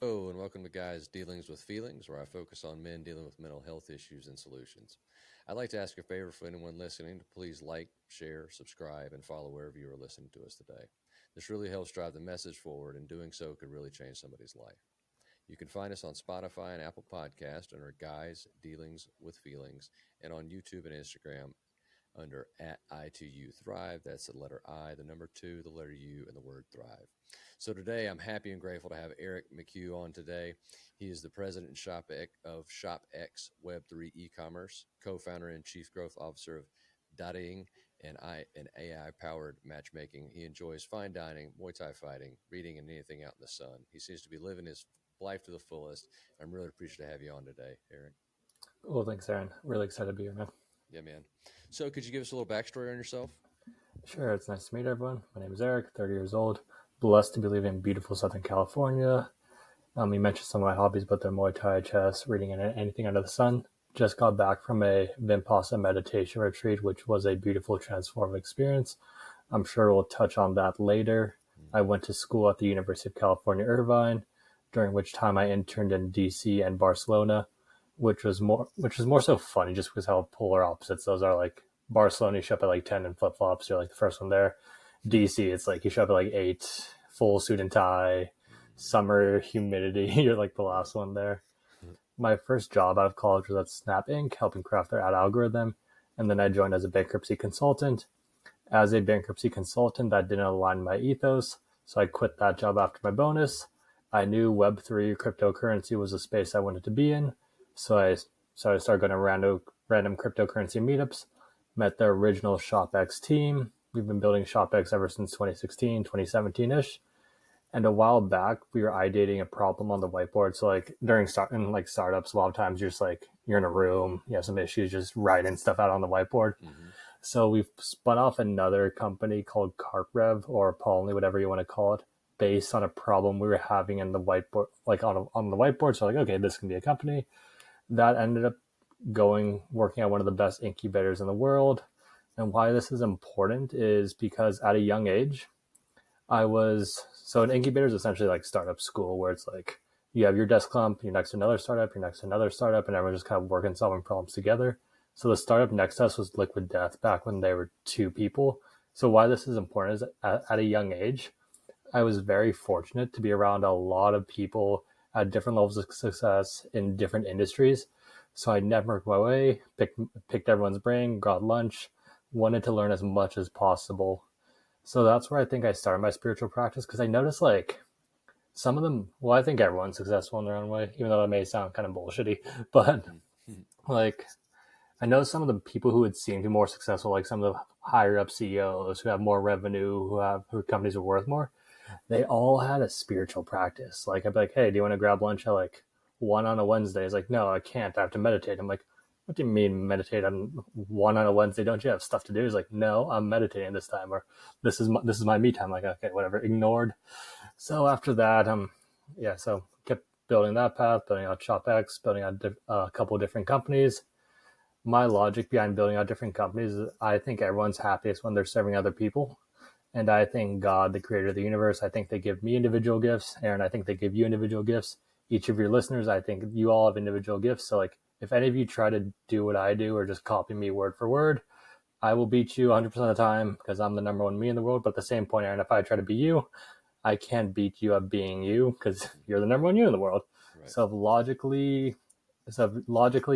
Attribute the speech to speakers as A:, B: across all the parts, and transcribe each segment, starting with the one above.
A: Hello, and welcome to Guys Dealings with Feelings, where I focus on men dealing with mental health issues and solutions. I'd like to ask a favor for anyone listening to please like, share, subscribe, and follow wherever you are listening to us today. This really helps drive the message forward, and doing so could really change somebody's life. You can find us on Spotify and Apple Podcast under Guys Dealings with Feelings, and on YouTube and Instagram under at I2U Thrive. That's the letter I, the number 2, the letter U, and the word Thrive. So today I'm happy and grateful to have Eric Mchugh on today. He is the president and of ShopX Web3 e-commerce, co-founder and chief growth officer of Dating and AI-powered matchmaking. He enjoys fine dining, Muay Thai fighting, reading, and anything out in the sun. He seems to be living his life to the fullest. I'm really appreciative to have you on today, Eric.
B: Well, thanks, Aaron. Really excited to be here, man.
A: Yeah, man. So could you give us a little backstory on yourself?
B: Sure. It's nice to meet everyone. My name is Eric, 30 years old, blessed to be living in beautiful Southern California. You mentioned some of my hobbies, but they're Muay Thai, chess, reading, and anything under the sun. Just got back from a Vipassana meditation retreat, which was a beautiful transformative experience. I'm sure we'll touch on that later. I went to school at the University of California, Irvine, during which time I interned in DC and Barcelona, which was more so funny just because how polar opposites those are. Like Barcelona, you show up at like 10 in flip-flops, you're like the first one there. DC, it's like you show up at like 8, full suit and tie, summer humidity, you're like the last one there. My first job out of college was at Snap Inc., helping craft their ad algorithm, and then I joined as a bankruptcy consultant. As a bankruptcy consultant, that didn't align my ethos, so I quit that job after my bonus. I knew Web3 cryptocurrency was a space I wanted to be in, so I started going to random cryptocurrency meetups, met the original ShopX team. We've been building ShopX ever since 2016, 2017-ish. And a while back, we were ideating a problem on the whiteboard. So like during startups, a lot of times you're in a room, you have some issues, just writing stuff out on the whiteboard. Mm-hmm. So we've spun off another company called CarpRev, or Polly, whatever you want to call it, based on a problem we were having in the whiteboard, like on the whiteboard. So like, okay, this can be a company. That ended up working at one of the best incubators in the world. And why this is important is because at a young age, so an incubator is essentially like startup school, where it's like you have your desk clump, you're next to another startup, and everyone's just kind of working, solving problems together. So the startup next to us was Liquid Death back when they were 2 people. So why this is important is at a young age, I was very fortunate to be around a lot of people at different levels of success in different industries. So I networked my way, picked everyone's brain, got lunch, wanted to learn as much as possible. So that's where I think I started my spiritual practice, because I noticed like some of them, well, I think everyone's successful in their own way, even though that may sound kind of bullshitty, but like I know some of the people who would seem to be more successful, like some of the higher up CEOs who have more revenue, who companies are worth more, they all had a spiritual practice. Like I'd be like, hey, do you want to grab lunch at like 1 on a Wednesday? It's like, no, I can't. I have to meditate. I'm like, what do you mean meditate on 1 on a Wednesday? Don't you have stuff to do? He's like, no, I'm meditating this time, or this is my me time. I'm like, okay, whatever, ignored. So after that, so kept building that path, building out ShopX, building out a couple of different companies. My logic behind building out different companies is I think everyone's happiest when they're serving other people. And I think God, the creator of the universe, I think they give me individual gifts. Aaron, I think they give you individual gifts. Each of your listeners, I think you all have individual gifts. So like, if any of you try to do what I do or just copy me word for word, I will beat you 100% of the time because I'm the number one me in the world. But at the same point, Aaron, if I try to be you, I can't beat you at being you because you're the number one you in the world. Right. So logically,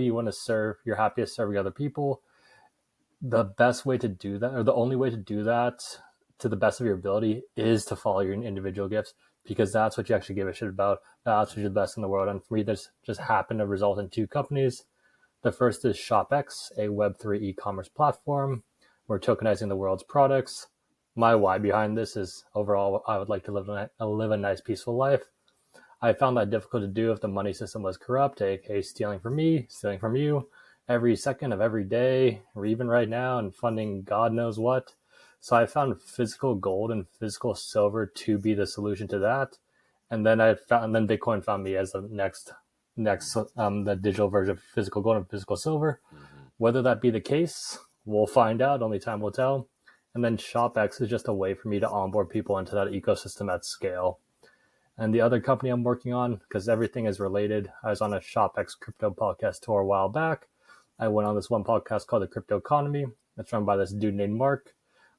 B: you want to serve, you're happiest serving other people. The best way to do that, or the only way to do that to the best of your ability, is to follow your individual gifts, because that's what you actually give a shit about. That's what you're the best in the world. And for me, this just happened to result in 2 companies. The first is ShopX, a Web3 e-commerce platform. We're tokenizing the world's products. My why behind this is overall, I would like to live a nice, peaceful life. I found that difficult to do if the money system was corrupt, aka stealing from me, stealing from you, every second of every day, or even right now, and funding God knows what. So I found physical gold and physical silver to be the solution to that. And then Bitcoin found me as the next the digital version of physical gold and physical silver. Mm-hmm. Whether that be the case, we'll find out. Only time will tell. And then ShopX is just a way for me to onboard people into that ecosystem at scale. And the other company I'm working on, because everything is related, I was on a ShopX crypto podcast tour a while back. I went on this one podcast called The Crypto Economy. It's run by this dude named Mark.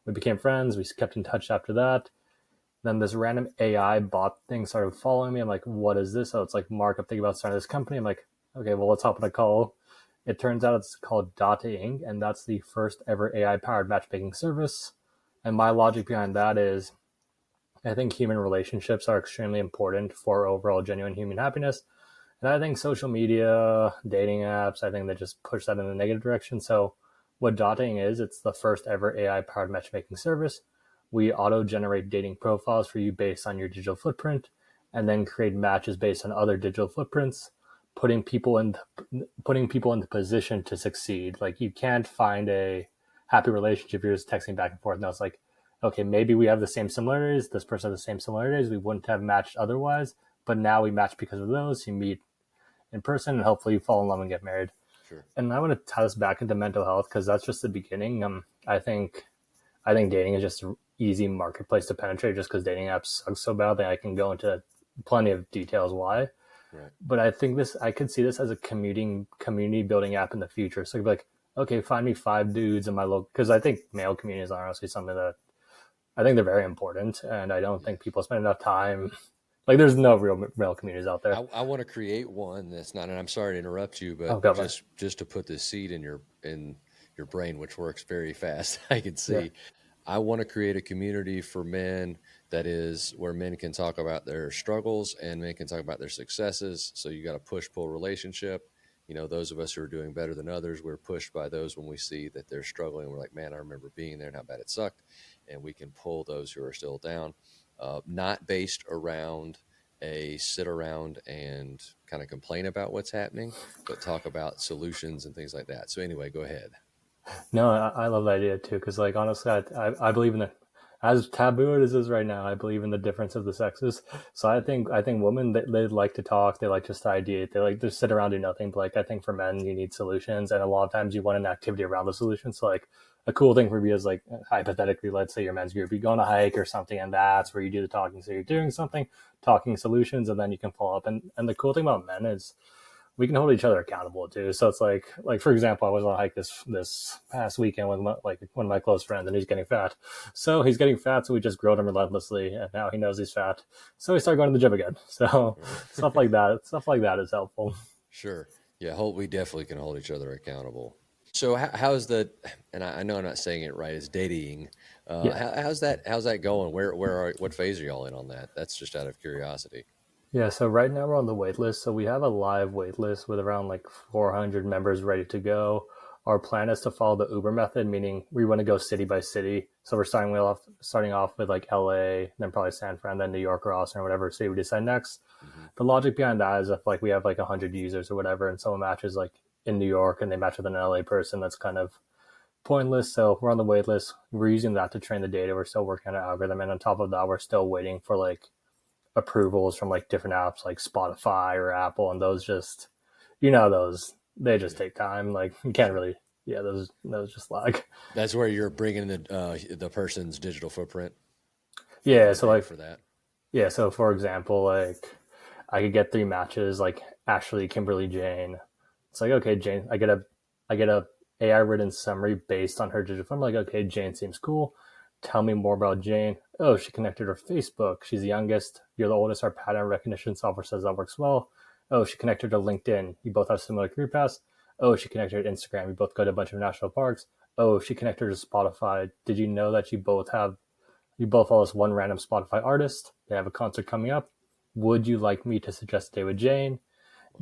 B: We became friends. We kept in touch after that. Then this random AI bot thing started following me. I'm like, what is this? Oh, it's like, Mark, I'm thinking about starting this company. I'm like, okay, well, let's hop on a call. It turns out it's called Dating, and that's the first ever AI-powered matchmaking service. And my logic behind that is I think human relationships are extremely important for overall genuine human happiness. And I think social media, dating apps, I think they just push that in a negative direction. So what Dating is, it's the first ever AI-powered matchmaking service. We auto-generate dating profiles for you based on your digital footprint, and then create matches based on other digital footprints, putting people in the position to succeed. Like, you can't find a happy relationship if you're just texting back and forth. Now it's like, okay, maybe we have the same similarities. This person has the same similarities. We wouldn't have matched otherwise, but now we match because of those. You meet in person, and hopefully you fall in love and get married.
A: Sure.
B: And I want to tie this back into mental health because that's just the beginning. I think dating is just an easy marketplace to penetrate just because dating apps suck so badly. I can go into plenty of details why.
A: Right.
B: But I think I could see this as a community building app in the future. So you'd be like, okay, find me 5 dudes in my local, because I think male communities are honestly something that I think they're very important, and I don't think people spend enough time. Like, there's no real male communities out there.
A: I want to create one that's not, and I'm sorry to interrupt you, but just to put this seed in your brain, which works very fast, I can see. Yeah. I want to create a community for men that is where men can talk about their struggles and men can talk about their successes. So you got a push-pull relationship. You know, those of us who are doing better than others, we're pushed by those when we see that they're struggling. We're like, man, I remember being there and how bad it sucked. And we can pull those who are still down, not based around a sit around and kind of complain about what's happening, but talk about solutions and things like that. So anyway, go ahead.
B: No, I love that idea too, because like honestly, I believe in the, as taboo as it is right now, I believe in the difference of the sexes. So I think women, they like to talk, they like just to ideate, they like to sit around and do nothing. But like, I think for men, you need solutions, and a lot of times you want an activity around the solution. So like, a cool thing for me is like, hypothetically, let's say your men's group, you go on a hike or something, and that's where you do the talking. So you're doing something, talking solutions, and then you can follow up. And the cool thing about men is we can hold each other accountable too. So it's like for example, I was on a hike this past weekend with one of my close friends, and he's getting fat. So he's getting fat, so we just grilled him relentlessly, and now he knows he's fat. So he started going to the gym again. So stuff like that is helpful.
A: Sure. Yeah. We definitely can hold each other accountable. So how's and I know I'm not saying it right, it's dating. How's that going? What phase are y'all in on that? That's just out of curiosity.
B: Yeah, so right now we're on the wait list. So we have a live wait list with around like 400 members ready to go. Our plan is to follow the Uber method, meaning we want to go city by city. So we're starting off with like LA, then probably San Fran, then New York or Austin or whatever city we decide next. Mm-hmm. The logic behind that is if like we have like 100 users or whatever, and someone matches like in New York and they match with an LA person, that's kind of pointless. So we're on the wait list. We're using that to train the data. We're still working on an algorithm. And on top of that, we're still waiting for like approvals from like different apps like Spotify or Apple, and those just, they just take time. Like, you can't really, those just lag.
A: That's where you're bringing the person's digital footprint.
B: Yeah, so like for that. Yeah, so for example, like I could get 3 matches, like Ashley, Kimberly, Jane. It's like, okay, Jane, I get a AI written summary based on her digital footprint. Like, okay, Jane seems cool. Tell me more about Jane. Oh, she connected her Facebook. She's the youngest. You're the oldest. Our pattern recognition software says that works well. Oh, she connected to LinkedIn. You both have similar career paths. Oh, she connected to Instagram. You both go to a bunch of national parks. Oh, she connected to Spotify. Did you know that you both follow this one random Spotify artist? They have a concert coming up. Would you like me to suggest a date with Jane?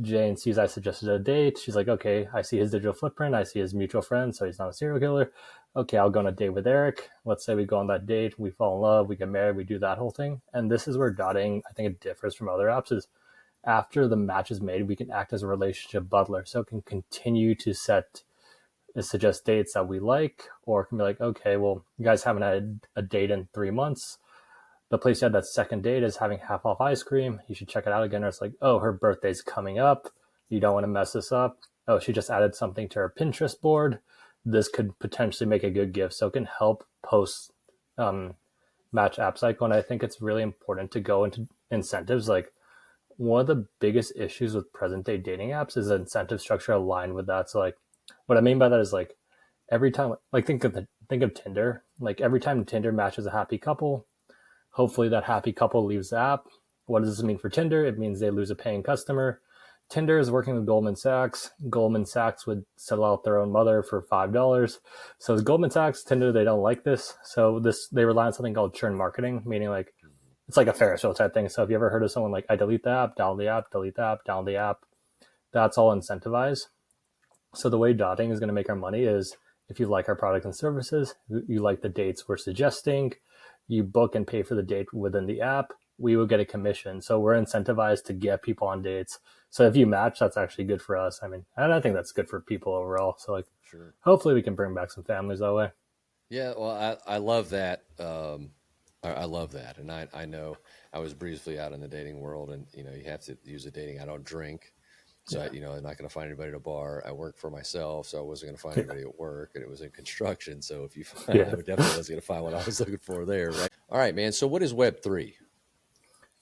B: Jane sees I suggested a date. She's like, okay, I see his digital footprint. I see his mutual friend, so he's not a serial killer. Okay, I'll go on a date with Eric. Let's say we go on that date, we fall in love, we get married, we do that whole thing. And this is where dating, I think it differs from other apps, is after the match is made, we can act as a relationship butler. So it can continue to suggest dates that we like, or it can be like, okay, well, you guys haven't had a date in 3 months. The place you had that second date is having half off ice cream. You should check it out again. Or it's like, oh, her birthday's coming up. You don't want to mess this up. Oh, she just added something to her Pinterest board. This could potentially make a good gift. So it can help post match app cycle, and I think it's really important to go into incentives. Like one of the biggest issues with present day dating apps is the incentive structure aligned with that. So like what I mean by that is like every time, like think of Tinder. Like every time Tinder matches a happy couple, hopefully that happy couple leaves the app. What does this mean for Tinder? It means they lose a paying customer. Tinder is working with Goldman Sachs. Goldman Sachs would sell out their own mother for $5. So as Goldman Sachs, Tinder, they don't like this. So they rely on something called churn marketing, meaning like it's like a Ferris wheel type thing. So if you ever heard of someone like, I delete the app, download the app, delete the app, download the app, that's all incentivized. So the way dotting is going to make our money is if you like our product and services, you like the dates we're suggesting, you book and pay for the date within the app, we will get a commission. So we're incentivized to get people on dates. So if you match, that's actually good for us. I mean, and I think that's good for people overall. So like,
A: Sure.
B: hopefully we can bring back some families that way.
A: Yeah, well, I love that. I love that, and I know I was briefly out in the dating world, and you have to use a dating. I don't drink, so
B: Yeah.
A: I'm not going to find anybody at a bar. I work for myself, so I wasn't going to find
B: Yeah.
A: anybody at work, and it was in construction. So if you find,
B: Yeah.
A: I would definitely was going to find what I was looking for there, right? All right, man. So what is Web3?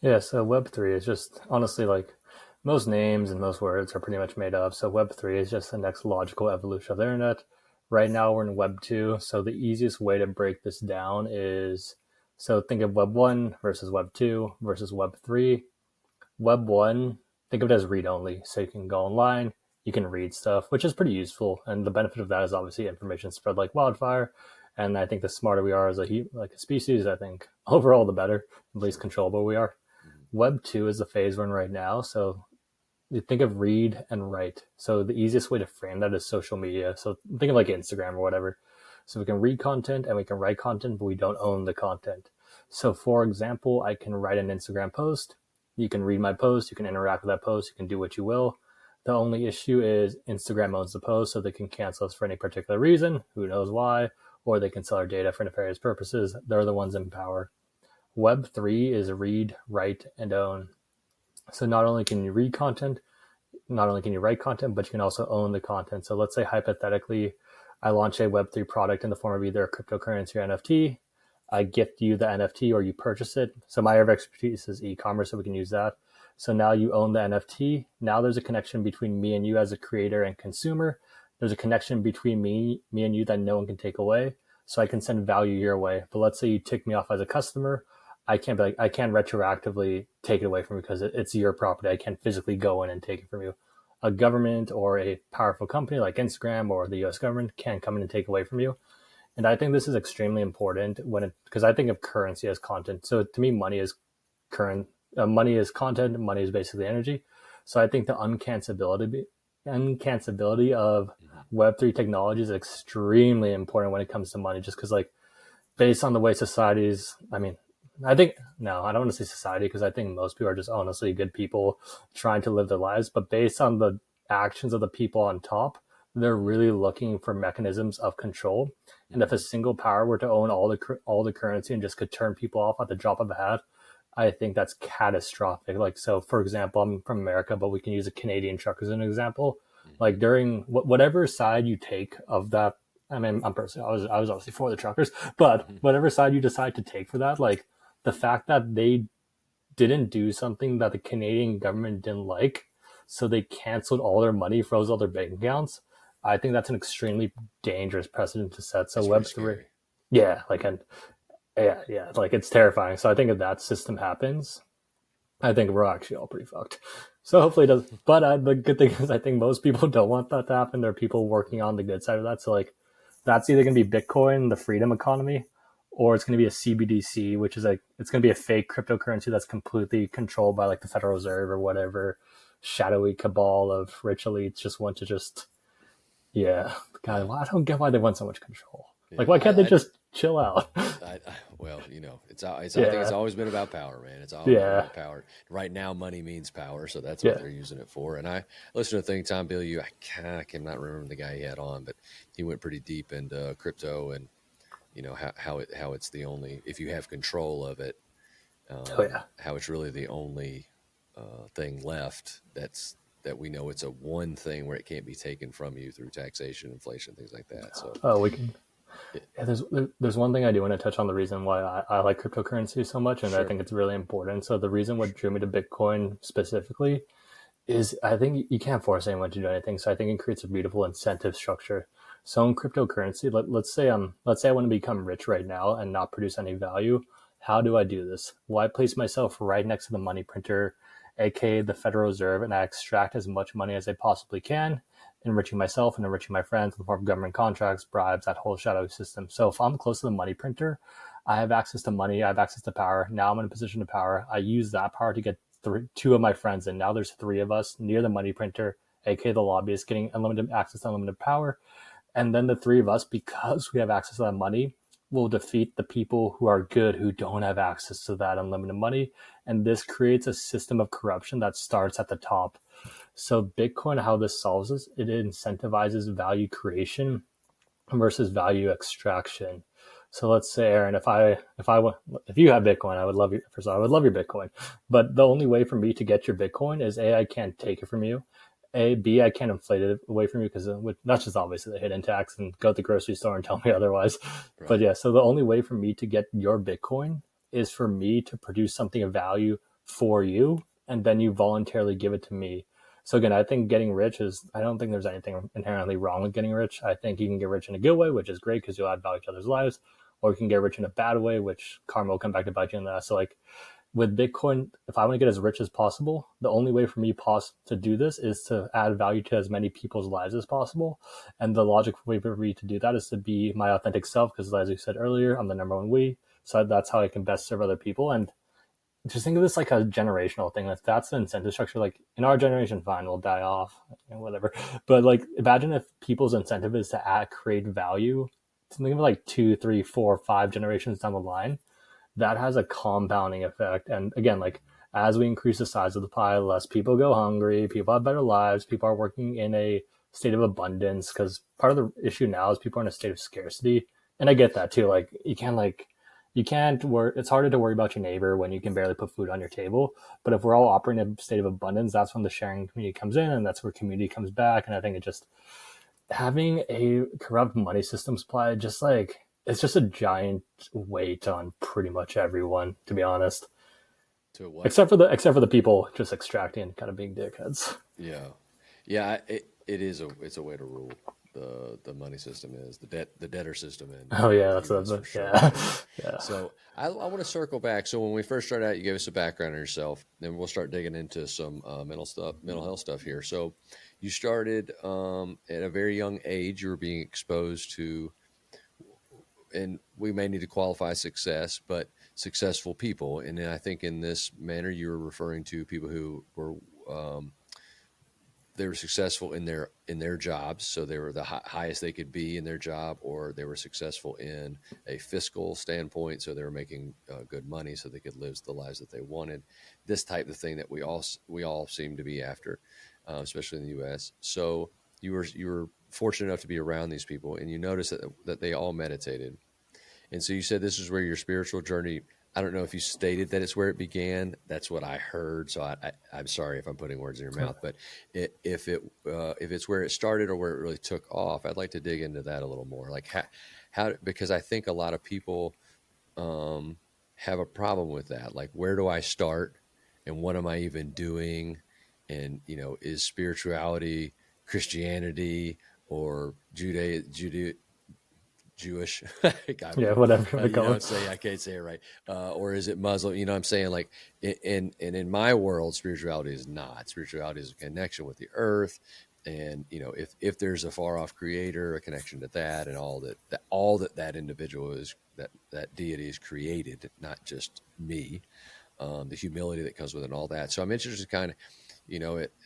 B: Yeah. So Web3 is just honestly like most names and most words are pretty much made up. So Web3 is just the next logical evolution of the internet. Right now we're in Web2. So the easiest way to break this down is so think of Web1 versus Web2 versus Web3. Web1, think of it as read only. So you can go online, you can read stuff, which is pretty useful. And the benefit of that is obviously information spread like wildfire. And I think the smarter we are as like a species, I think overall the better, the least
A: Sure.
B: controllable we are.
A: Mhm.
B: Web 2 is the phase we're in right now. So you think of read and write. So the easiest way to frame that is social media. So think of like Instagram or whatever. So we can read content and we can write content, but we don't own the content. So for example, I can write an Instagram post. You can read my post. You can interact with that post. You can do what you will. The only issue is Instagram owns the post, so they can cancel us for any particular reason. Who knows why? Or they can sell our data for nefarious purposes. They're the ones in power. Web3 is read, write, and own. So not only can you read content, not only can you write content, but you can also own the content. So let's say hypothetically, I launch a Web3 product in the form of either a cryptocurrency or NFT. I gift you the NFT or you purchase it. So my area of expertise is e-commerce, so we can use that. So now you own the NFT. Now there's a connection between me and you as a creator and consumer. There's a connection between me and you that no one can take away. So I can send value your way. But let's say you tick me off as a customer. I can't retroactively take it away from you because it's your property. I can't physically go in and take it from you. A government or a powerful company like Instagram or the US government can't come in and take away from you. And I think this is extremely important because I think of currency as content. So to me, money is current, money is content, money is basically energy. So I think the uncancelability of
A: Mhm.
B: Web3 technology is extremely important when it comes to money, just because like based on the way societies, I mean, I think, no, I don't want to say society because I think most people are just honestly good people trying to live their lives. But based on the actions of the people on top, they're really looking for mechanisms of control. And if a
A: Mhm.
B: single power were to own all the currency and just could turn people off at the drop of a hat, I think that's catastrophic. Like, so for example, I'm from America, but we can use a Canadian truck as an example.
A: Mhm.
B: Like during whatever side you take of that, I mean, I'm personally, I was obviously for the truckers, but
A: Mhm.
B: whatever side you decide to take for that, like the fact that they didn't do something that the Canadian government didn't like, so they canceled all their money, froze all their bank accounts. I think that's an extremely dangerous precedent to set. So
A: That's pretty
B: Web3,
A: scary.
B: yeah, like and yeah, like it's terrifying. So I think if that system happens, I think we're actually all pretty fucked. So hopefully it does. But the good thing is, I think most people don't want that to happen. There are people working on the good side of that. So like, that's either going to be Bitcoin, the freedom economy, or it's going to be a CBDC, which is like it's going to be a fake cryptocurrency that's completely controlled by like the Federal Reserve or whatever shadowy cabal of rich elites just want to just yeah. God,
A: Yeah.
B: well, I don't get why they want so much control. Like,
A: Yeah.
B: why can't they just chill out?
A: Well, it's. I think it's
B: Yeah,
A: always been about power, man. It's always been
B: yeah,
A: about power. Right now, money means power, so that's what
B: yeah.
A: they're using it for. And I listened to a thing, Tom Bill. I cannot remember the guy he had on, but he went pretty deep into crypto and how it's the only if you have control of it,
B: Oh yeah.
A: how it's really the only thing left. That we know it's a one thing where it can't be taken from you through taxation, inflation, things like that. So
B: Oh, we can. Yeah, there's one thing I do want to touch on, the reason why I like cryptocurrency so much, and I
A: Sure.
B: think it's really important. So the reason what drew me to Bitcoin specifically is I think you can't force anyone to do anything. So I think it creates a beautiful incentive structure. So in cryptocurrency, let's say I want to become rich right now and not produce any value. How do I do this? Well, I place myself right next to the money printer, aka the Federal Reserve, and I extract as much money as I possibly can, enriching myself and enriching my friends in the form of government contracts, bribes, that whole shadowy system. So if I'm close to the money printer, I have access to money, I have access to power. Now I'm in a position of power. I use that power to get two of my friends in. Now there's three of us near the money printer, aka the lobbyist, getting unlimited access to unlimited power. And then the three of us, because we have access to that money, will defeat the people who are good who don't have access to that unlimited money. And this creates a system of corruption that starts at the top. So Bitcoin, how this solves this, it incentivizes value creation versus value extraction. So let's say, Aaron, if you have Bitcoin, I would love your first of all, I would love your Bitcoin. But the only way for me to get your Bitcoin is A, I can't take it from you. B, I can't inflate it away from you because that's just obviously the hidden tax, and go to the grocery store and tell me otherwise. But
A: Right.
B: yeah, so the only way for me to get your Bitcoin is for me to produce something of value for you, and then you voluntarily give it to me. So again, I think getting rich I don't think there's anything inherently wrong with getting rich. I think you can get rich in a good way, which is great because you'll add value to others' lives, or you can get rich in a bad way, which karma will come back to bite you in the ass. So like with Bitcoin, if I want to get as rich as possible, the only way for me to do this is to add value to as many people's lives as possible. And the logical way for me to do that is to be my authentic self, because as you said earlier, I'm the number one we. So that's how I can best serve other people. And just think of this like a generational thing. That's the incentive structure. Like in our generation, fine, we'll die off, whatever. But like, imagine if people's incentive is to create value. Think of like 2, 3, 4, 5 generations down the line. That has a compounding effect. And again, like as we increase the size of the pie, less people go hungry, people have better lives, people are working in a state of abundance. Because part of the issue now is people are in a state of scarcity, and I get that too. Like you can't worry. It's harder to worry about your neighbor when you can barely put food on your table. But if we're all operating in a state of abundance, that's when the sharing community comes in, and that's where community comes back. And I think it just having a corrupt money system supply, just like it's just a giant weight on pretty much everyone, to be honest.
A: To what?
B: Except for the people just extracting and kind of being dickheads.
A: Yeah. Yeah. It's a way to rule. The money system is the debtor system
B: Oh
A: in
B: yeah,
A: the
B: that's
A: U.S. for sure.
B: yeah, yeah.
A: So I want to circle back. So when we first started out, you gave us a background on yourself, then we'll start digging into some mental health stuff here. So you started at a very young age. You were being exposed to, and we may need to qualify success, but successful people. And I think in this manner, you were referring to people who were they were successful in their jobs, so they were the highest they could be in their job, or they were successful in a fiscal standpoint, so they were making good money, so they could live the lives that they wanted. This type of thing that we all seem to be after, especially in the U.S. So you were fortunate enough to be around these people, and you noticed that they all meditated, and so you said this is where your spiritual journey. I don't know if you stated that it's where it began. That's what I heard. So I'm sorry if I'm putting words in your mouth, but if it's where it started or where it really took off, I'd like to dig into that a little more. Like how because I think a lot of people have a problem with that. Like, where do I start, and what am I even doing? And is spirituality Christianity or Jewish.
B: Yeah, whatever you want to call it.
A: I can't say it right. Or is it Muslim? You know what I'm saying? Like, in my world, spirituality is not. Spirituality is a connection with the earth. And, if there's a far off creator, a connection to that, and all that individual is, that deity is created, not just me, the humility that comes with it and all that. So I'm interested kind of,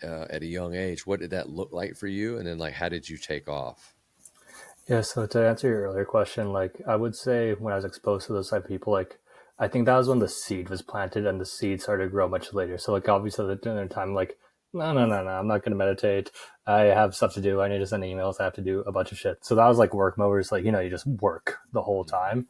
A: at a young age, what did that look like for you? And then like, how did you take off?
B: Yeah, so to answer your earlier question, like I would say when I was exposed to those type of people, like I think that was when the seed was planted and the seed started to grow much later. So like obviously at the time, like no, I'm not gonna meditate. I have stuff to do. I need to send emails. I have to do a bunch of shit. So that was like work mode. It's like you just work the whole
A: Mm-hmm.
B: time.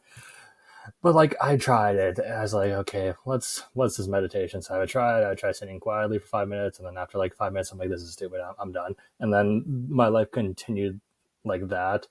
B: But like I tried it. I was like, okay, what's this meditation? So I tried sitting quietly for 5 minutes, and then after like 5 minutes, I'm like, this is stupid. I'm done. And then my life continued like that.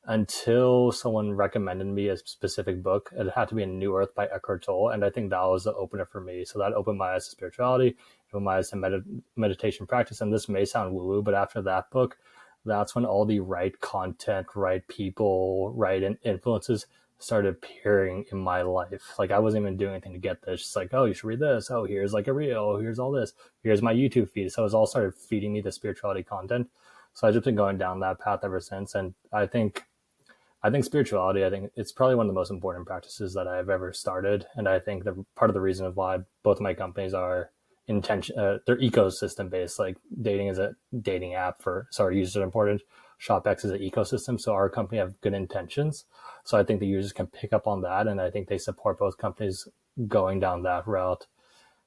B: until someone recommended me a specific book. It had to be in New Earth by Eckhart Tolle, and I think that was the opener for me. So that opened my eyes to spirituality, opened my eyes to meditation practice. And this may sound woo woo, but after that book, that's when all the right content, right people, right influences started appearing in my life. Like I wasn't even doing anything to get this. Just like, oh, you should read this. Oh, here's like a reel. Oh, here's all this. Here's my YouTube feed. So it's all started feeding me the spirituality content. So I've just been going down that path ever since. And I think spirituality, I think it's probably one of the most important practices that I've ever started. And I think that part of the reason of why both of my companies are they're ecosystem based. Like dating is a dating app for, sorry, users are important. ShopX is an ecosystem. So our company have good intentions. So I think the users can pick up on that. And I think they support both companies going down that route.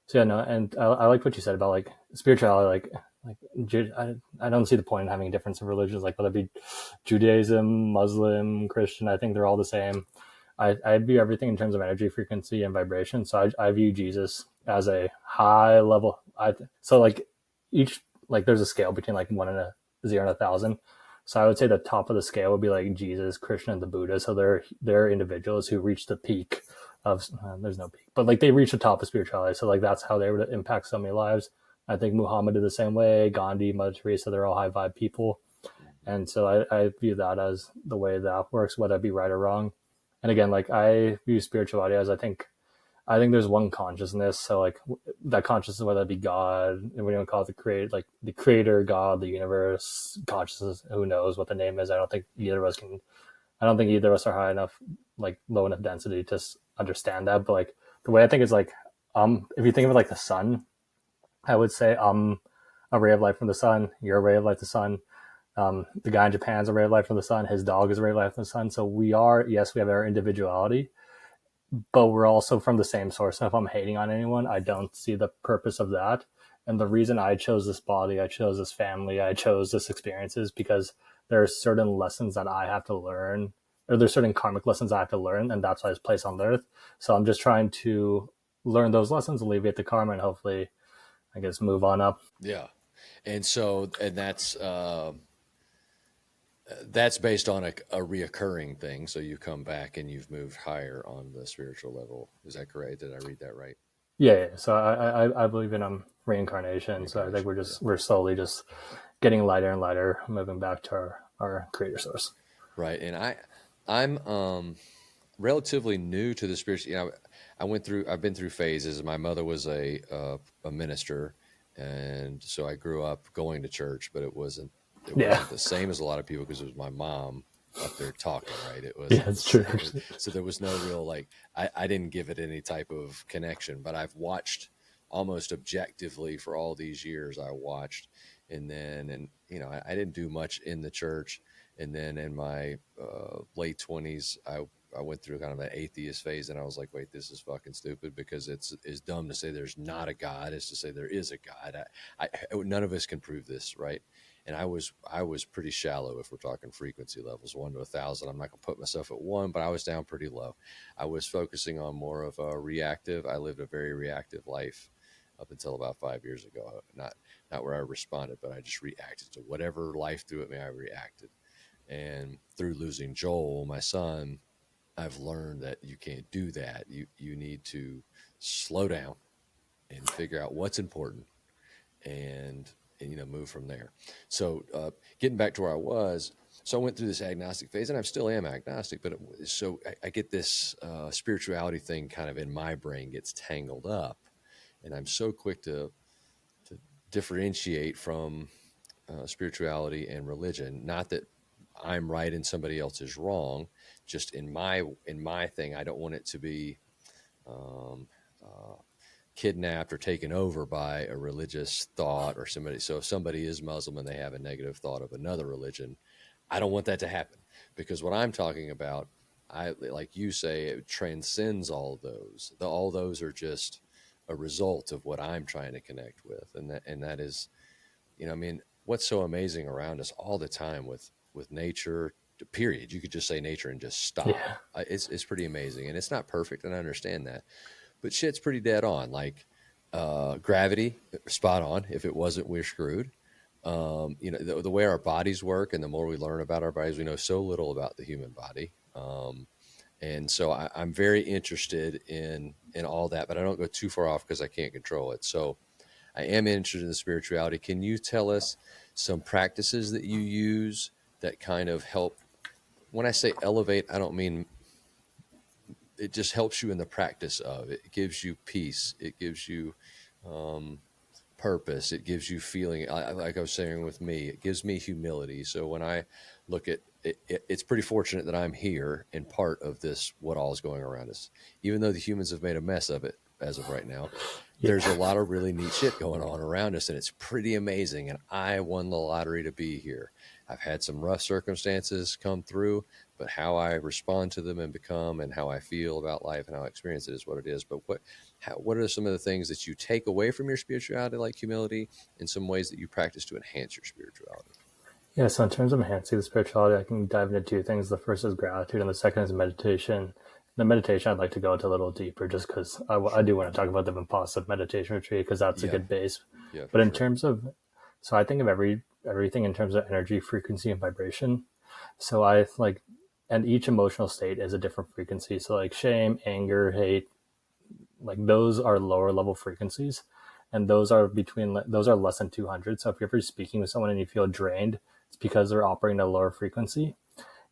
B: So yeah, no, and I like what you said about like spirituality, I don't see the point in having a difference in religions, like whether it be Judaism, Muslim, Christian. I think they're all the same. I view everything in terms of energy, frequency, and vibration. So I view Jesus as a high level. So like each, like there's a scale between like 1 and a 0 and 1,000. So I would say the top of the scale would be like Jesus, Krishna, and the Buddha. So they're individuals who reach the peak of there's no peak, but like they reach the top of spirituality. So like that's how they would impact so many lives. I think Muhammad did the same way. Gandhi, Mother Teresa, they're all high vibe people. And so I view that as the way that works, whether it be right or wrong. And again, like I view spirituality as I think there's one consciousness. So like that consciousness, whether it be God, and we don't call it the creator, God, the universe, consciousness, who knows what the name is. I don't think either of us are high enough, like low enough density to understand that. But like the way I think is like, if you think of it like the sun, I would say I'm a ray of light from the sun. You're a ray of light from the sun. The guy in Japan's a ray of light from the sun. His dog is a ray of light from the sun. So we have our individuality, but we're also from the same source. And if I'm hating on anyone, I don't see the purpose of that. And the reason I chose this body, I chose this family, I chose this experience is because there are certain lessons that I have to learn, or there's certain karmic lessons I have to learn, and that's why I was placed on earth. So I'm just trying to learn those lessons, alleviate the karma, and hopefully, I guess, move on up.
A: Yeah. And so, and that's based on a reoccurring thing. So you come back and you've moved higher on the spiritual level. Is that correct? Did I read that right?
B: Yeah. So I believe in reincarnation. So I think
A: Yeah.
B: we're slowly just getting lighter and lighter, moving back to our creator source.
A: Right. And I'm relatively new to the spiritual. I've been through phases. My mother was a minister, and so I grew up going to church, but it wasn't
B: Yeah.
A: the same as a lot of people because it was my mom up there talking, right? It
B: Yeah,
A: wasn't the
B: it's true.
A: same. So there was no real like I didn't give it any type of connection, but I've watched almost objectively for all these years. I watched, and I didn't do much in the church, and then in my late 20s, I went through kind of an atheist phase, and I was like, wait, this is fucking stupid because it's dumb to say there's not a God as to say there is a God. None of us can prove this, right? And I was pretty shallow if we're talking frequency levels, 1 to 1,000. I'm not gonna put myself at 1, but I was down pretty low. I was focusing on more of a reactive. I lived a very reactive life up until about 5 years ago. Not where I responded, but I just reacted to whatever life threw at me. I reacted, and through losing Joel, my son, I've learned that you can't do that. You need to slow down and figure out what's important, and move from there. So getting back to where I was, so I went through this agnostic phase, and I still am agnostic. But so I get this spirituality thing kind of in my brain gets tangled up, and I'm so quick to differentiate from spirituality and religion. Not that I'm right and somebody else is wrong. Just in my thing, I don't want it to be um, kidnapped or taken over by a religious thought or somebody. So if somebody is Muslim and they have a negative thought of another religion, I don't want that to happen, because what I'm talking about, like you say, it transcends all those. All those are just a result of what I'm trying to connect with, and that is, what's so amazing around us all the time with nature. Period. You could just say nature and just stop.
B: Yeah.
A: It's pretty amazing, and it's not perfect, and I understand that, but shit's pretty dead on. Like gravity, spot on. If it wasn't, we're screwed. The way our bodies work, and the more we learn about our bodies, we know so little about the human body. And so I'm very interested in all that, but I don't go too far off because I can't control it. So I am interested in the spirituality. Can you tell us some practices that you use that kind of help? When I say elevate, I don't mean it just helps you in the practice of it. It gives you peace. It gives you um, purpose. It gives you feeling. Like I was saying with me, it gives me humility. So when I look at it, it's pretty fortunate that I'm here and part of this, what all is going around us. Even though the humans have made a mess of it as of right now,
B: Yeah.
A: there's a lot of really neat shit going on around us, and it's pretty amazing. And I won the lottery to be here. I've had some rough circumstances come through, but how I respond to them and become, and how I feel about life and how I experience it is what it is. But what are some of the things that you take away from your spirituality, like humility, in some ways that you practice to enhance your spirituality?
B: Yeah, so in terms of enhancing the spirituality, I can dive into two things. The first is gratitude, and the second is meditation. The meditation, I'd like to go into a little deeper just because I do want to talk about the Vipassana meditation retreat because that's a good base.
A: Yeah,
B: But in
A: sure.
B: terms of, so I think of everything in terms of energy, frequency, and vibration. So I like, and each emotional state is a different frequency. So like shame, anger, hate, like those are lower level frequencies, and those are less than 200. So if you're ever speaking with someone and you feel drained, it's because they're operating at a lower frequency.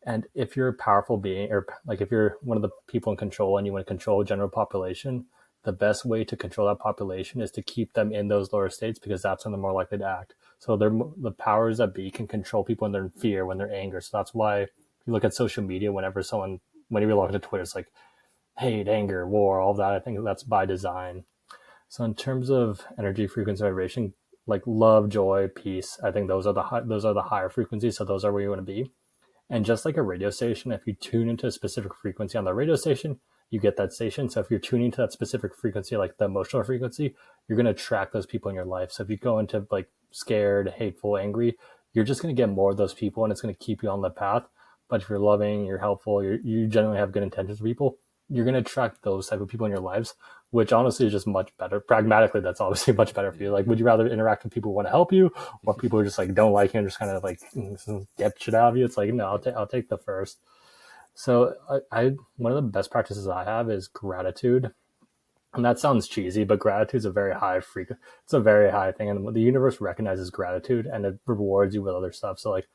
B: And if you're a powerful being, or like if you're one of the people in control and you want to control a general population, the best way to control that population is to keep them in those lower states because that's when they're more likely to act. So the powers that be can control people when they're in fear, when they're angry. So that's why if you look at social media, whenever you log into Twitter, it's like hate, anger, war, all that. I think that's by design. So in terms of energy, frequency, vibration, like love, joy, peace, I think those are the higher frequencies. So those are where you want to be. And just like a radio station, if you tune into a specific frequency on the radio station, you get that station. So if you're tuning to that specific frequency, like the emotional frequency, you're going to attract those people in your life. So if you go into like scared, hateful, angry, you're just going to get more of those people and it's going to keep you on the path. But if you're loving, you're helpful, you generally have good intentions for people, you're going to attract those type of people in your lives, which honestly is just much better. Pragmatically, that's obviously much better for you. Like, would you rather interact with people who want to help you or people who just like don't like you and just kind of like get shit out of you? It's like, no, I'll take the first. So one of the best practices I have is gratitude. And that sounds cheesy, but gratitude is a very high it's a very high thing. And the universe recognizes gratitude and it rewards you with other stuff. So like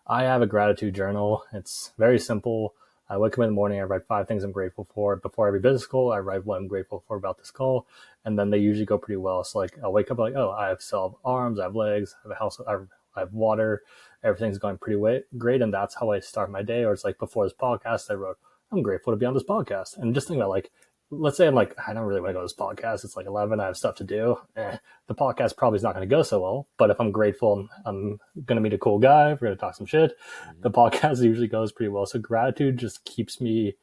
B: I have a gratitude journal. It's very simple. I wake up in the morning, I write 5 things I'm grateful for. Before every business call, I write what I'm grateful for about this call. And then they usually go pretty well. So like I'll wake up like, oh, I have arms, I have legs, I have a house, I have water. Everything's going pretty great. And that's how I start my day. Or it's like before this podcast, I wrote, I'm grateful to be on this podcast. And just think about like, let's say I'm like, I don't really want to go to this podcast. It's like 11. I have stuff to do. The podcast probably is not going to go so well. But if I'm grateful, I'm going to meet a cool guy. We're going to talk some shit. Mm-hmm. The podcast usually goes pretty well. So gratitude just keeps me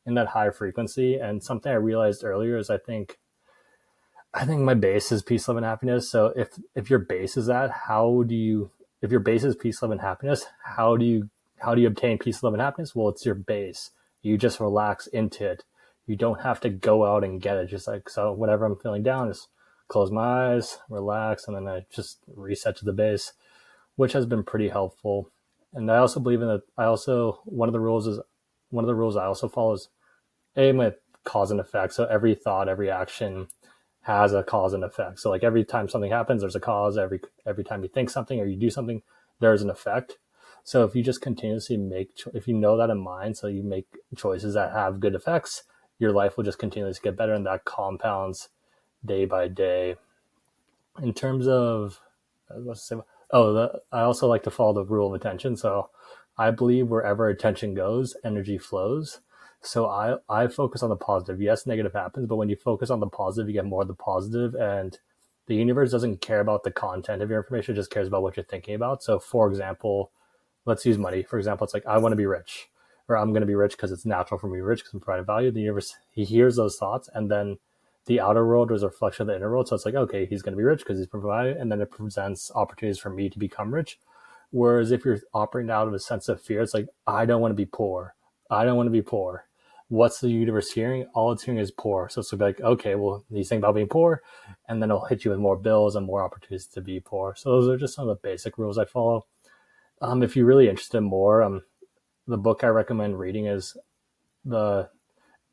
B: in that high frequency. And something I realized earlier is I think my base is peace, love, and happiness. So if your base is that, if your base is peace, love, and happiness, how do you obtain peace, love, and happiness? Well, it's your base. You just relax into it. You don't have to go out and get it. Just like, so whenever I'm feeling down, just close my eyes, relax, and then I just reset to the base, which has been pretty helpful. And I also believe in that. One of the rules I also follow is my cause and effect. So every thought, every action has a cause and effect. So like every time something happens, there's a cause. Every time you think something or you do something, there's an effect. So if you just continuously if you know that in mind, so you make choices that have good effects, your life will just continuously get better, and that compounds day by day. In terms of, I also like to follow the rule of attention. So I believe wherever attention goes, energy flows. So I focus on the positive. Yes, negative happens, but when you focus on the positive, you get more of the positive, and the universe doesn't care about the content of your information, it just cares about what you're thinking about. So for example, let's use money. For example, it's like, I want to be rich, or I'm going to be rich because it's natural for me to be rich because I'm providing value. The universe, he hears those thoughts, and then the outer world is a reflection of the inner world. So it's like, okay, he's going to be rich because he's providing, and then it presents opportunities for me to become rich. Whereas if you're operating out of a sense of fear, it's like, I don't want to be poor. I don't want to be poor. what's the universe hearing? All it's hearing is poor. So it's like, okay, well, he's thinking about being poor, and then it'll hit you with more bills and more opportunities to be poor. So those are just some of the basic rules I follow. If you're really interested more, the book I recommend reading is the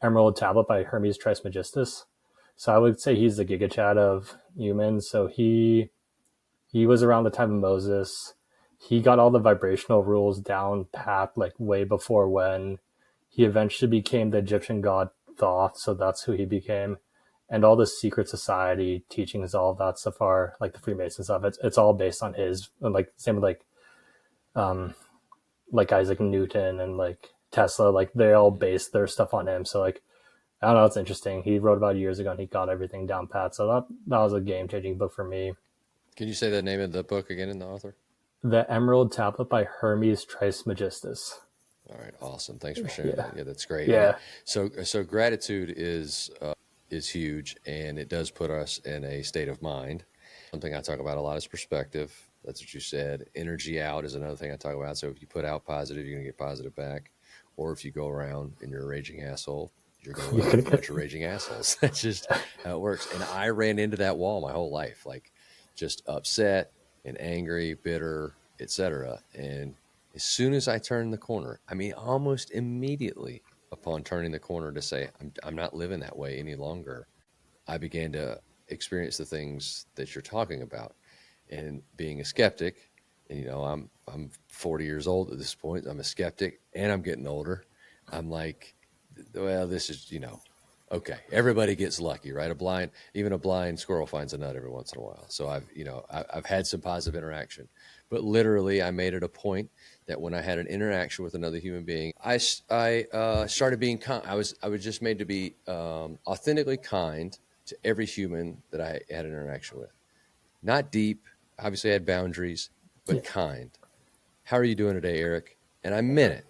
B: Emerald Tablet by Hermes Trismegistus. So I would say he's the Giga Chad of humans. So he was around the time of Moses. He got all the vibrational rules down pat like way before when he eventually became the Egyptian god Thoth. So that's who he became. And all the secret society teachings, all of that stuff are like the Freemason stuff. It's all based on his, and like same with like Isaac Newton and like Tesla, like they all based their stuff on him. So like I don't know, it's interesting. He wrote about years ago and he got everything down pat. So that was a game changing book for me.
A: Can you say the name of the book again and the author?
B: The Emerald Tablet by Hermes Trismegistus.
A: All right, awesome. Thanks for sharing that. Yeah, that's great.
B: Yeah.
A: So gratitude is huge, and it does put us in a state of mind. Something I talk about a lot is perspective. That's what you said. Energy out is another thing I talk about. So if you put out positive, you're going to get positive back. Or if you go around and you're a raging asshole, you're going to get a bunch of raging assholes. That's just how it works. And I ran into that wall my whole life, like just upset and angry, bitter, etc. And as soon as I turned the corner, I mean, almost immediately upon turning the corner to say, I'm not living that way any longer, I began to experience the things that you're talking about. And being a skeptic, and I'm 40 years old at this point. I'm a skeptic, and I'm getting older. I'm like, well, this is okay. Everybody gets lucky, right? Even a blind squirrel finds a nut every once in a while. So I've had some positive interaction, but literally, I made it a point that when I had an interaction with another human being, I started being kind. I was just made to be authentically kind to every human that I had an interaction with. Not deep. Obviously, I had boundaries, but kind. How are you doing today, Eric? And I meant it.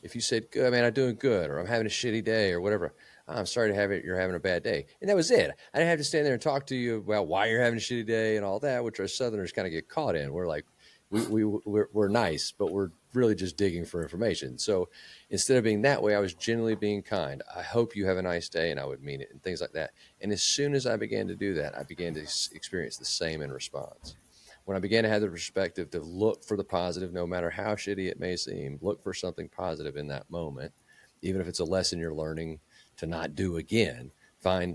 A: If you said, good, man, I'm doing good, or I'm having a shitty day, or whatever, I'm sorry to have it. You're having a bad day. And that was it. I didn't have to stand there and talk to you about why you're having a shitty day and all that, which our Southerners kind of get caught in. We're like, we're nice, but we're really just digging for information. So instead of being that way, I was genuinely being kind. I hope you have a nice day, and I would mean it, and things like that. And as soon as I began to do that, I began to experience the same in response. When I began to have the perspective to look for the positive, no matter how shitty it may seem, look for something positive in that moment, even if it's a lesson you're learning to not do again,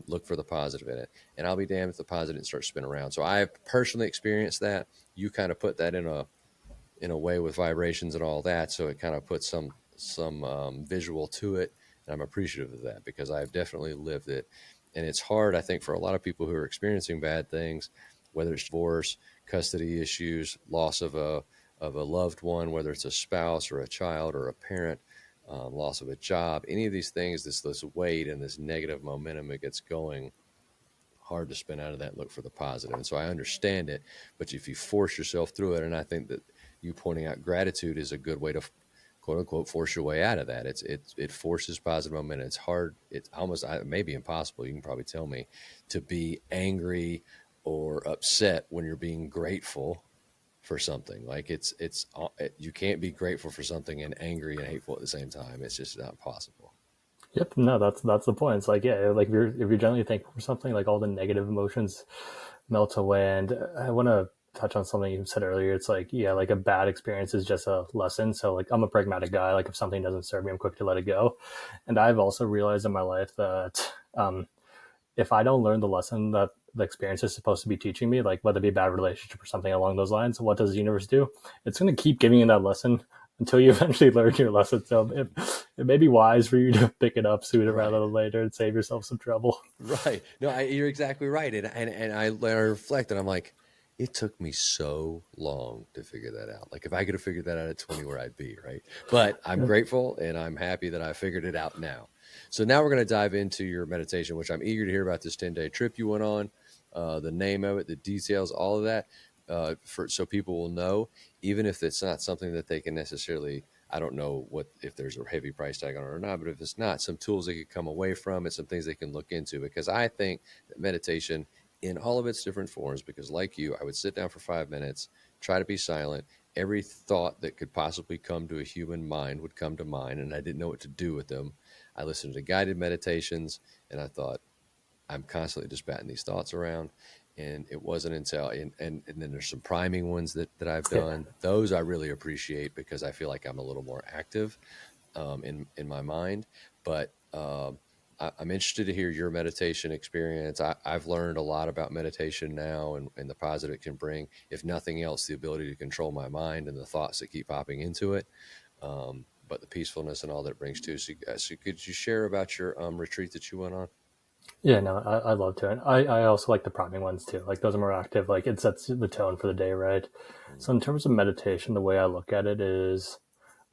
A: look for the positive in it. And I'll be damned if the positive didn't start spinning around. So I've personally experienced that. You kind of put that in a way with vibrations and all that. So it kind of puts some visual to it. And I'm appreciative of that because I've definitely lived it. And it's hard, I think, for a lot of people who are experiencing bad things, whether it's divorce, custody issues, loss of a loved one, whether it's a spouse or a child or a parent, loss of a job, any of these things, this weight and this negative momentum it gets going, hard to spin out of that and look for the positive. And so I understand it, but if you force yourself through it, and I think that you pointing out gratitude is a good way to quote unquote force your way out of that. It forces positive momentum. It's hard. It's almost maybe impossible. You can probably tell me to be angry or upset when you're being grateful for something. Like you can't be grateful for something and angry and hateful at the same time. It's just not possible.
B: Yep. No, that's the point. It's like, yeah, like if you're generally thankful for something, like all the negative emotions melt away. And I want to touch on something you said earlier. It's like, yeah, like a bad experience is just a lesson. So like I'm a pragmatic guy. Like if something doesn't serve me, I'm quick to let it go. And I've also realized in my life that if I don't learn the lesson that the experience is supposed to be teaching me, like whether it be a bad relationship or something along those lines, what does the universe do? It's going to keep giving you that lesson until you eventually learn your lesson. So it may be wise for you to pick it up sooner rather than later and save yourself some trouble.
A: Right. No, you're exactly right. And I reflect and I'm like, it took me so long to figure that out. Like if I could have figured that out at 20, where I'd be, right? But I'm grateful and I'm happy that I figured it out now. So now we're going to dive into your meditation, which I'm eager to hear about this 10-day trip you went on, the name of it, the details, all of that, so people will know, even if it's not something that they can necessarily, I don't know if there's a heavy price tag on it or not, but if it's not, some tools they could come away from and some things they can look into, because I think that meditation in all of its different forms, because like you, I would sit down for 5 minutes, try to be silent. Every thought that could possibly come to a human mind would come to mind, and I didn't know what to do with them. I listened to guided meditations, and I thought, I'm constantly just batting these thoughts around. And it wasn't until, and then there's some priming ones that I've done. Those I really appreciate because I feel like I'm a little more active in my mind. But I'm interested to hear your meditation experience. I've learned a lot about meditation now and the positive it can bring. If nothing else, the ability to control my mind and the thoughts that keep popping into it. But the peacefulness and all that it brings too. So could you share about your retreat that you went on?
B: Yeah, no, I love to. And I also like the priming ones too. Like those are more active. Like it sets the tone for the day, right? So in terms of meditation, the way I look at it is,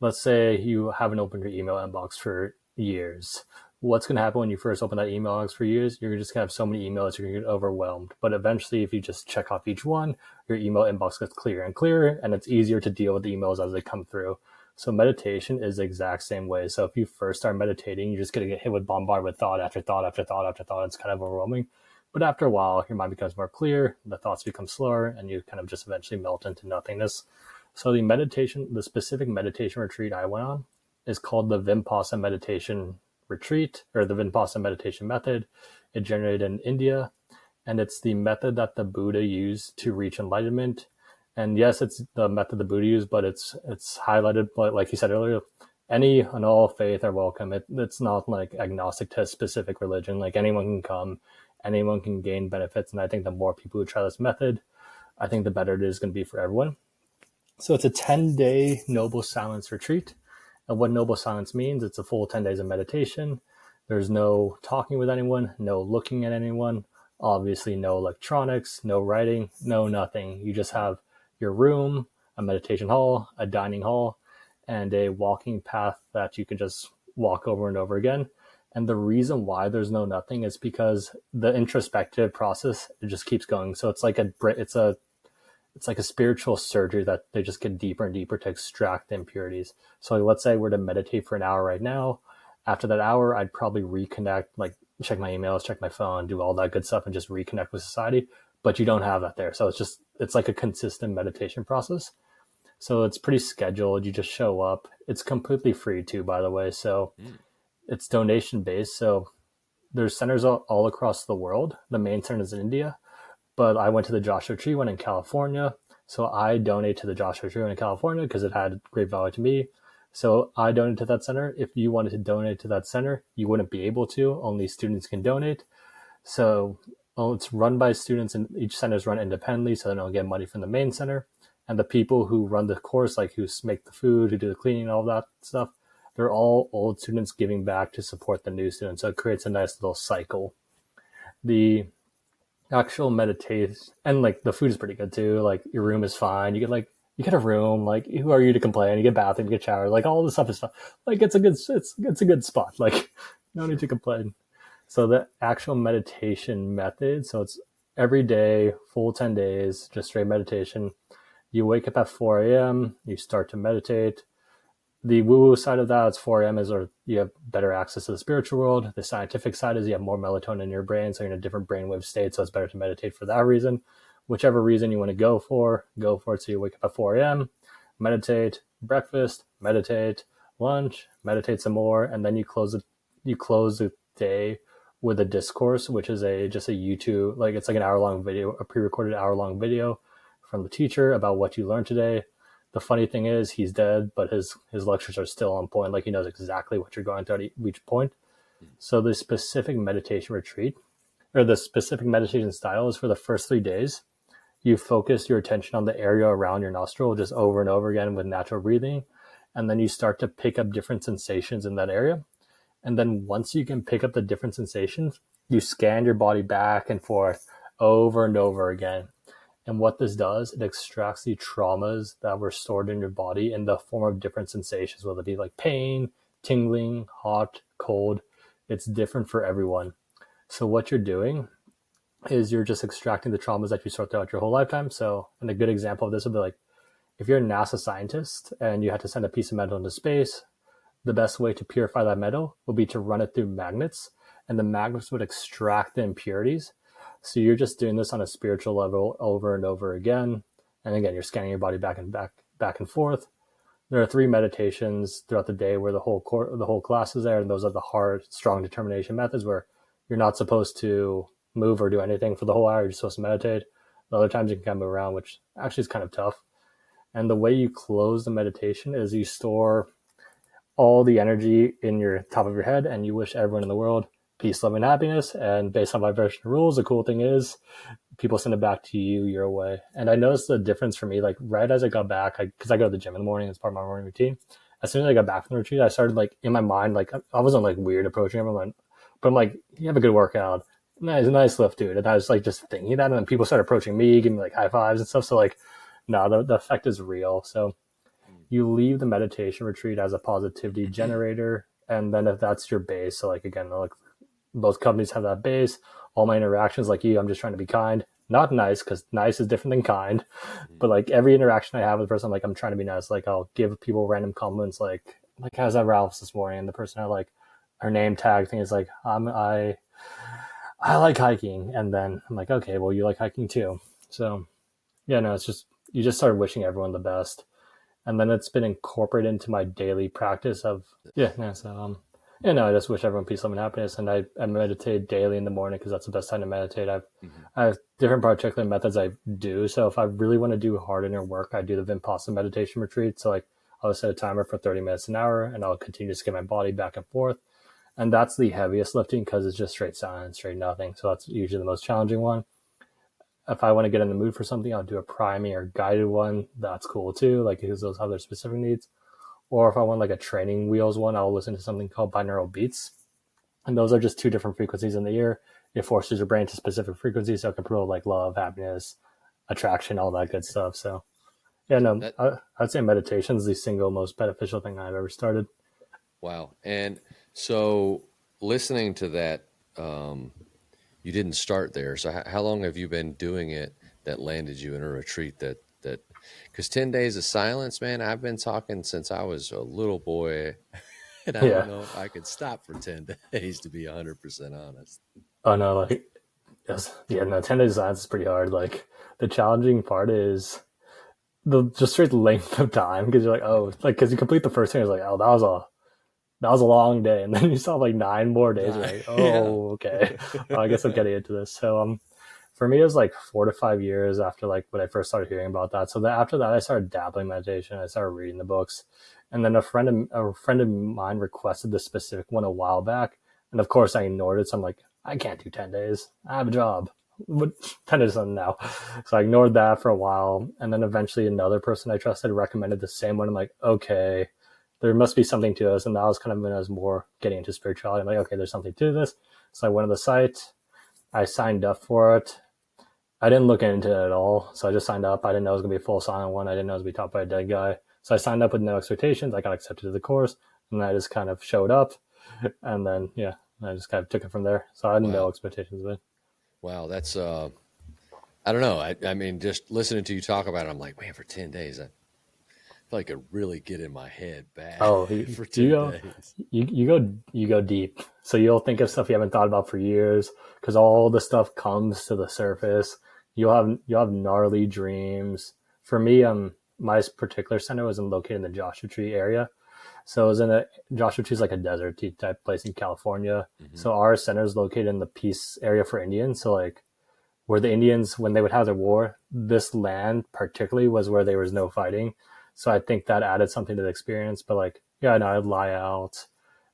B: let's say you haven't opened your email inbox for years. What's going to happen when you first open that email inbox for years? You're just going to have so many emails, you're going to get overwhelmed. But eventually, if you just check off each one, your email inbox gets clearer and clearer, and it's easier to deal with the emails as they come through. So meditation is the exact same way. So if you first start meditating, you're just going to get hit with bombarded with thought after thought after thought after thought. It's kind of overwhelming. But after a while, your mind becomes more clear, the thoughts become slower, and you kind of just eventually melt into nothingness. So the specific meditation retreat I went on is called the Vipassana meditation retreat, or the Vipassana meditation method. It generated in India, and it's the method that the Buddha used to reach enlightenment. And yes, it's the method the Buddha used, but it's highlighted, like you said earlier, any and all faith are welcome. It's not like agnostic to a specific religion. Like anyone can come, anyone can gain benefits. And I think the more people who try this method, I think the better it is going to be for everyone. So it's a 10-day noble silence retreat. And what noble silence means, it's a full 10 days of meditation. There's no talking with anyone, no looking at anyone, obviously no electronics, no writing, no nothing. You just have your room, a meditation hall, a dining hall, and a walking path that you can just walk over and over again. And the reason why there's no nothing is because the introspective process, it just keeps going. So it's like a spiritual surgery that they just get deeper and deeper to extract the impurities. So let's say we're to meditate for an hour right now. After that hour, I'd probably reconnect, like check my emails, check my phone, do all that good stuff and just reconnect with society. But you don't have that there. So it's like a consistent meditation process. So it's pretty scheduled. You just show up. It's completely free too, by the way. So it's donation based. So there's centers all across the world. The main center is in India. But I went to the Joshua Tree one in California. So I donate to the Joshua Tree one in California because it had great value to me. So I donated to that center. If you wanted to donate to that center, you wouldn't be able to. Only students can donate. So it's run by students and each center is run independently. So they don't get money from the main center. And the people who run the course, like who make the food, who do the cleaning, all that stuff, they're all old students giving back to support the new students. So it creates a nice little cycle. The actual meditation, and like the food is pretty good too. Like your room is fine. You get a room. Like who are you to complain? You get bathroom, you get shower. Like all this stuff is fine. Like it's a good spot. Like no need to complain. So the actual meditation method. So it's every day, full 10 days, just straight meditation. You wake up at 4 a.m. You start to meditate. The woo-woo side of that, it's 4 a.m. is you have better access to the spiritual world. The scientific side is you have more melatonin in your brain, so you're in a different brainwave state, so it's better to meditate for that reason. Whichever reason you want to go for it. So you wake up at 4 a.m., meditate, breakfast, meditate, lunch, meditate some more, and then you close the day with a discourse, which is just a YouTube, like it's like an hour-long video, a pre-recorded hour-long video from the teacher about what you learned today. The funny thing is he's dead, but his lectures are still on point. Like he knows exactly what you're going through at each point. So the specific meditation retreat, or the specific meditation style, is for the first 3 days. You focus your attention on the area around your nostril just over and over again with natural breathing. And then you start to pick up different sensations in that area. And then once you can pick up the different sensations, you scan your body back and forth over and over again. And what this does, it extracts the traumas that were stored in your body in the form of different sensations, whether it be like pain, tingling, hot, cold. It's different for everyone. So what you're doing is you're just extracting the traumas that you stored throughout your whole lifetime. So, and a good example of this would be like, if you're a NASA scientist and you had to send a piece of metal into space, the best way to purify that metal would be to run it through magnets, and the magnets would extract the impurities. So you're just doing this on a spiritual level over and over again. And again, you're scanning your body back and forth. there are 3 meditations throughout the day where the whole class is there, and those are the hard, strong determination methods where you're not supposed to move or do anything for the whole hour. You're just supposed to meditate. The other times you can kind of move around, which actually is kind of tough. And the way you close the meditation is you store all the energy in your top of your head, and you wish everyone in the world peace, love, and happiness. And based on vibration rules, the cool thing is people send it back to you your way. And I noticed the difference for me, like right as I got back, because I go to the gym in the morning, it's part of my morning routine. As soon as I got back from the retreat, I started like in my mind, like I wasn't like weird approaching everyone, but I'm like, you have a good workout. Nice lift, dude. And I was like just thinking that, and then people started approaching me, giving me like high fives and stuff. So like, no, the effect is real. So you leave the meditation retreat as a positivity generator, and then if that's your base, so like again, like both companies have that base. All my interactions, like you, I'm just trying to be kind, not nice, because nice is different than kind. But like every interaction I have with a person, like I'm trying to be nice. Like I'll give people random compliments, like how's that Ralph's this morning? And the person I like, her name tag thing is like, I like hiking, and then I'm like, okay, well you like hiking too. So yeah, no, it's just you just start wishing everyone the best, and then it's been incorporated into my daily practice of I just wish everyone peace, love, and happiness. And I meditate daily in the morning because that's the best time to meditate. I have different particular methods I do. So if I really want to do hard inner work, I do the Vipassana meditation retreat. So like I'll set a timer for 30 minutes an hour, and I'll continue to skip my body back and forth. And that's the heaviest lifting because it's just straight silence, straight nothing. So that's usually the most challenging one. If I want to get in the mood for something, I'll do a priming or guided one. That's cool too, like because those have their specific needs. Or if I want like a training wheels one, I'll listen to something called binaural beats. And those are just 2 different frequencies in the ear. It forces your brain to specific frequencies, so it can promote like love, happiness, attraction, all that good stuff. So yeah, no, I'd say meditation is the single most beneficial thing I've ever started.
A: Wow. And so listening to that, you didn't start there. So how long have you been doing it that landed you in a retreat that because 10 days of silence, man, I've been talking since I was a little boy, and I don't know if I could stop for 10 days, to be 100% honest.
B: Oh no, like, yes. Yeah, no, 10 days of silence is pretty hard. Like the challenging part is the just straight length of time, because you're like, oh, like, because you complete the first thing, it's like, oh, that was a long day, and then you still have like 9 more days. You're like, oh, okay, well, I guess I'm getting into this. So for me, it was like 4 to 5 years after like when I first started hearing about that. So after that, I started dabbling meditation. I started reading the books, and then a friend of mine requested the specific one a while back, and of course I ignored it. So I'm like, I can't do 10 days. I have a job. What 10 days on now? So I ignored that for a while, and then eventually another person I trusted recommended the same one. I'm like, okay, there must be something to this, and that was kind of when I was more getting into spirituality. I'm like, okay, there's something to this. So I went to the site. I signed up for it. I didn't look into it at all, so I just signed up. I didn't know it was going to be a full silent one. I didn't know it was going to be taught by a dead guy. So I signed up with no expectations. I got accepted to the course, and I just kind of showed up, and then, I just kind of took it from there. So I had no expectations of it.
A: Wow, that's, I don't know. I mean, just listening to you talk about it, I'm like, man, for 10 days, I feel like it really get in my head bad.
B: Oh,
A: for 10 days.
B: You go deep. So you'll think of stuff you haven't thought about for years, because all the stuff comes to the surface. You'll have gnarly dreams. For me, my particular center was located in the Joshua Tree area. So it was Joshua Tree is like a desert type place in California. Mm-hmm. So our center is located in the peace area for Indians. So like where the Indians, when they would have their war, this land particularly was where there was no fighting. So I think that added something to the experience. But like, I'd lie out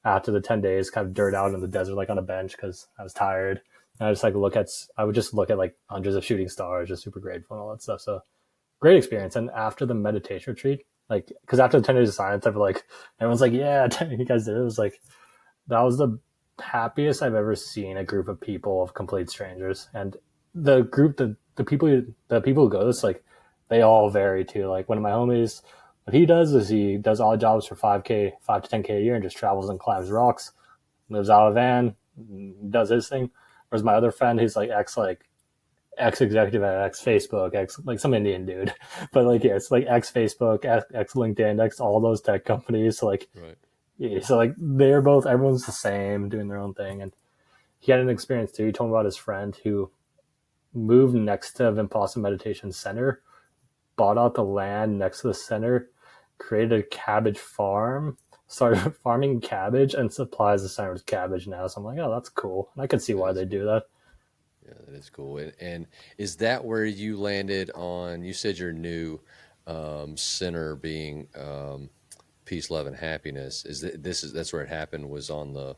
B: after the 10 days, kind of dirt out in the desert, like on a bench, because I was tired. And I would just look at like hundreds of shooting stars, just super grateful and all that stuff. So great experience. And after the meditation retreat, like, because after the 10 days of silence, I feel like everyone's like, yeah, you guys did it. It was like, that was the happiest I've ever seen a group of people, of complete strangers. And the group, the people who go, it's like, they all vary too. Like one of my homies, what he does is he does odd jobs for 5 to 10K a year and just travels and climbs rocks, lives out of a van, does his thing. Whereas my other friend, he's like ex-executive at ex-Facebook, like some Indian dude. But like, it's like ex-Facebook, ex-LinkedIn, all those tech companies. So like, so like everyone's the same, doing their own thing. And he had an experience too. He told me about his friend who moved next to Vipassana Meditation Center, bought out the land next to the center, created a cabbage farm, started farming cabbage, and supplies the center with cabbage now. So I'm like, oh, that's cool. And I can see
A: That
B: why
A: is
B: they do
A: cool.
B: that.
A: Yeah, that is cool. And is that where you landed on? You said your new center being peace, love, and happiness. That's where it happened? Was on the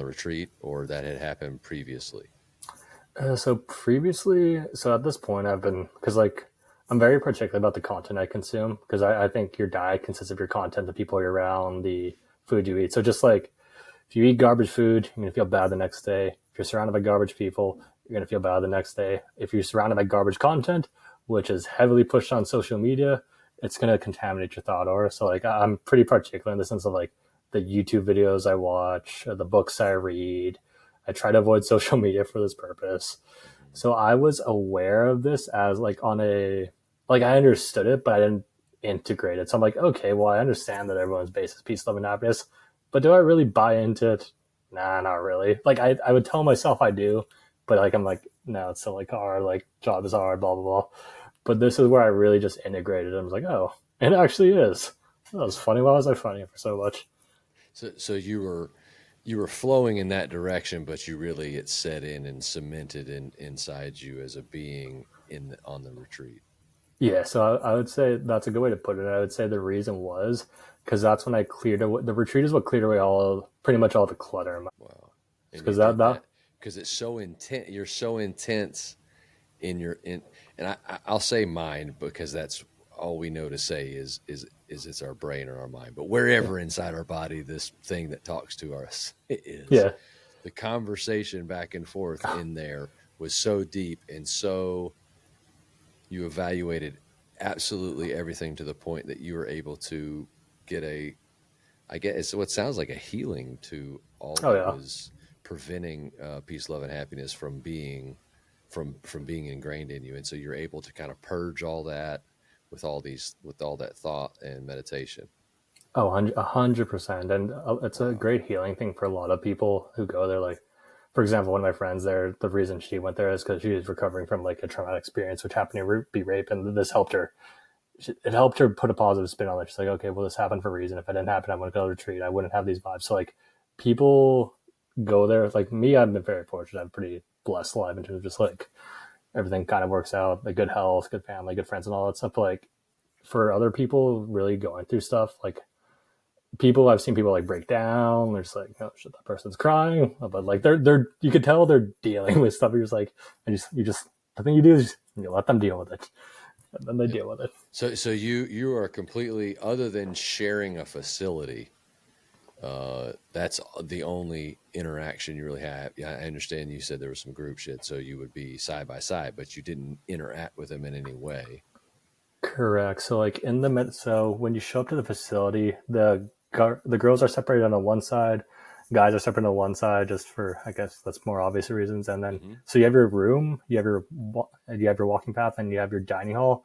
A: retreat, or that had happened previously?
B: So previously, so at this point, I've been, because like I'm very particular about the content I consume, because I think your diet consists of your content, the people you're around, the food you eat. So just like if you eat garbage food, you're gonna feel bad the next day. If you're surrounded by garbage people, you're gonna feel bad the next day. If you're surrounded by garbage content, which is heavily pushed on social media, it's gonna contaminate your thought aura. So like I'm pretty particular in the sense of like the YouTube videos I watch, the books I read. I try to avoid social media for this purpose.
A: Mhm.
B: So I was aware of this as like on a like I understood it, but I didn't integrate it. So I'm like, okay, well I understand that everyone's base is peace, love, and happiness, but do I really buy into it? Nah, not really. Like I would tell myself I do, but like I'm like, no, it's still like hard, like job is hard, blah blah blah. But this is where I really just integrated it. I was like, oh, it actually is. That was funny. Why was I funny for so much?
A: So you were flowing in that direction, but you really it set in and cemented inside you as a being on the retreat.
B: Yeah, so I would say that's a good way to put it. I would say the reason was because that's when I cleared away. The retreat is what cleared away pretty much all the clutter in my.
A: Wow. And you
B: Because
A: did
B: that
A: that because it's so intense. You're so intense in your in, and I'll say mind because that's all we know to say is it's our brain or our mind. But
B: yeah
A: wherever inside our body, this thing that talks to us is
B: yeah
A: the conversation back and forth in there was so deep and so you evaluated absolutely everything to the point that you were able to get I guess it's what sounds like a healing to all
B: oh
A: that
B: yeah
A: was preventing peace, love, and happiness from being ingrained in you, and so you're able to kind of purge all that with all that thought and meditation.
B: 100%, and it's a
A: Wow.
B: great healing thing for a lot of people who go there. Like, for example, one of my friends there, the reason she went there is because she was recovering from like a traumatic experience, which happened to be rape, and this helped her. It helped her put a positive spin on it. She's like, okay, well, this happened for a reason. If it didn't happen, I wouldn't go to retreat. I wouldn't have these vibes. So like, people go there. Like me, I've been very fortunate. I'm pretty blessed life in terms of just like everything kind of works out, like good health, good family, good friends, and all that stuff. But like for other people really going through stuff, like I've seen people like break down. They're just like, oh shit, that person's crying, but like they're you could tell they're dealing with stuff. You're just like, you just the thing you do is you let them deal with it, and then they
A: Yep.
B: deal with it.
A: So you are completely other than sharing a facility. That's the only interaction you really have. Yeah, I understand you said there was some group shit, so you would be side by side, but you didn't interact with them in any way.
B: Correct. So like so when you show up to the facility, the girls are separated on one side, guys are separated on one side, just for I guess that's more obvious reasons. And then
A: Hmm.
B: so you have your room, you have your walking path, and you have your dining hall.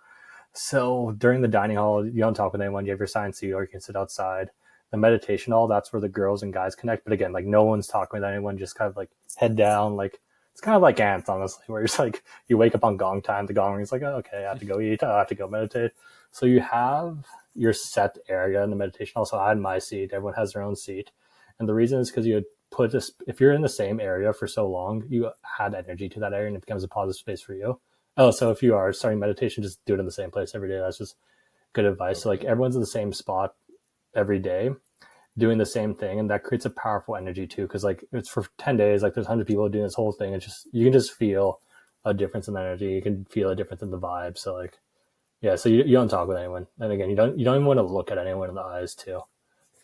B: So during the dining hall, you don't talk with anyone. You have your assigned seat, or you can sit outside. The meditation hall, that's where the girls and guys connect. But again, like no one's talking with anyone, just kind of like head down. Like it's kind of like ants, honestly, where it's like you wake up on gong time. The gong rings, like, oh, okay, I have to go eat. I have to go meditate. So you have your set area in the meditation hall. So I had my seat. Everyone has their own seat, and the reason is because you put this. If you're in the same area for so long, you add energy to that area, and it becomes a positive space for you. Oh, so if you are starting meditation, just do it in the same place every day. That's just good advice. So like
A: Okay.
B: everyone's in the same spot every day doing the same thing, and that creates a powerful energy too. Because like it's for 10 days, like there's 100 people doing this whole thing. It's just you can just feel a difference in the energy. You can feel a difference in the vibe. So like yeah, so you don't talk with anyone, and again, you don't even want to look at anyone in the eyes too,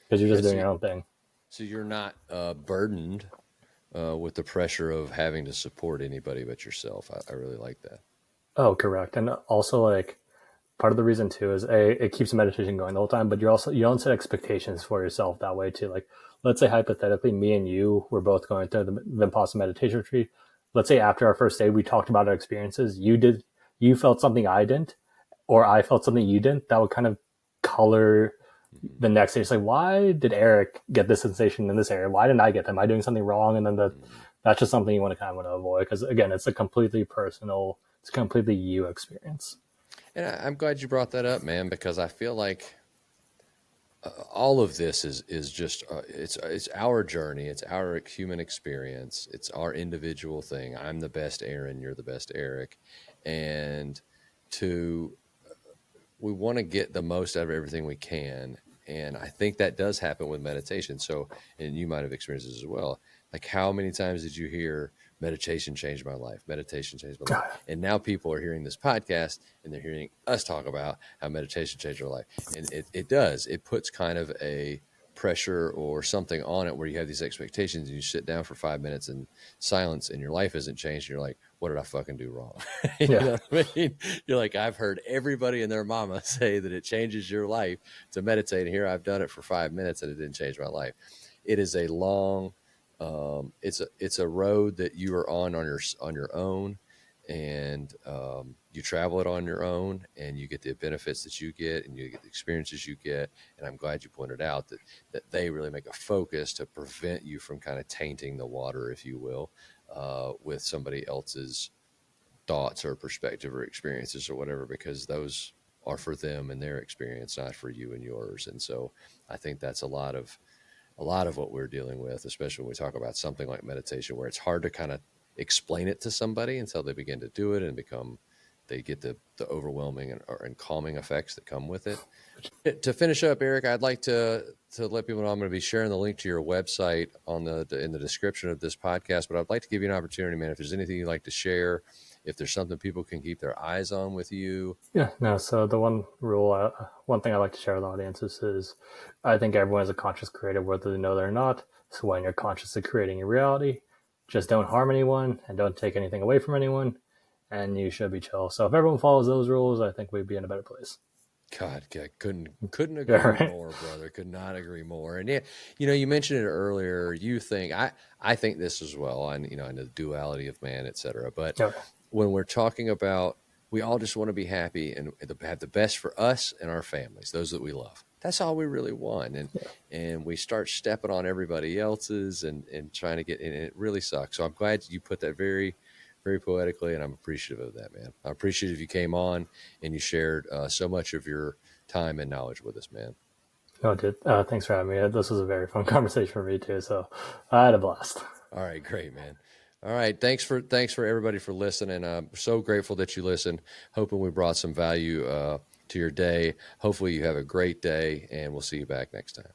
B: because you're
A: Okay.
B: just doing your own thing.
A: So you're not burdened with the pressure of having to support anybody but yourself. I really like that.
B: Oh, correct. And also like part of the reason too is it keeps the meditation going the whole time, but you don't set expectations for yourself that way too. Like let's say hypothetically me and you were both going through the Vipassana meditation retreat. Let's say after our first day we talked about our experiences. You felt something I didn't, or I felt something you didn't. That would kind of color
A: Hmm.
B: the next day. It's like, why did Eric get this sensation in this area? Why didn't I get that? Am I doing something wrong? And then
A: Hmm.
B: that's just something you want to kind of want to avoid, because again, it's a completely you experience.
A: And I'm glad you brought that up, man, because I feel like all of this is just it's our journey, it's our human experience, it's our individual thing. I'm the best Aaron, you're the best Eric, and to we want to get the most out of everything we can. And I think that does happen with meditation. So, and you might have experienced this as well. Like, how many times did you hear meditation changed my life? Meditation changed my life. And now people are hearing this podcast and they're hearing us talk about how meditation changed their life. And it does. It puts kind of a pressure or something on it where you have these expectations and you sit down for 5 minutes in silence and your life isn't changed. And you're like, what did I fucking do wrong? You know what I mean? You're like, I've heard everybody and their mama say that it changes your life to meditate. And here I've done it for 5 minutes and it didn't change my life. It is a long, it's a road that you are on your own, and you travel it on your own, and you get the benefits that you get, and you get the experiences you get. And I'm glad you pointed out that they really make a focus to prevent you from kind of tainting the water, if you will, with somebody else's thoughts or perspective or experiences or whatever, because those are for them and their experience, not for you and yours. And so I think that's a lot of what we're dealing with, especially when we talk about something like meditation, where it's hard to kind of explain it to somebody until they begin to do it and they get the overwhelming and calming effects that come with it. To finish up, Eric, I'd like to let people know I'm going to be sharing the link to your website in the description of this podcast, but I'd like to give you an opportunity, man, if there's anything you'd like to share, if there's something people can keep their eyes on with you.
B: Yeah, no, so the one thing I like to share with audiences is I think everyone is a conscious creator, whether they know they're not. So when you're consciously creating your reality, just don't harm anyone and don't take anything away from anyone, and you should be chill. So if everyone follows those rules, I think we'd be in a better place.
A: God, couldn't agree more, brother. Could not agree more. And yeah, you mentioned it earlier. You think I think this as well. And and the duality of man, et cetera. But when we're talking about, we all just want to be happy and have the best for us and our families, those that we love. That's all we really want. And we start stepping on everybody else's and trying to get in. And it really sucks. So I'm glad you put that very, very poetically, and I'm appreciative of that, man. I'm appreciative you came on and you shared so much of your time and knowledge with us, man.
B: Oh, dude, thanks for having me. This was a very fun conversation for me too. So I had a blast.
A: All right, great, man. All right, thanks for everybody for listening. I'm so grateful that you listened. Hoping we brought some value to your day. Hopefully you have a great day, and we'll see you back next time.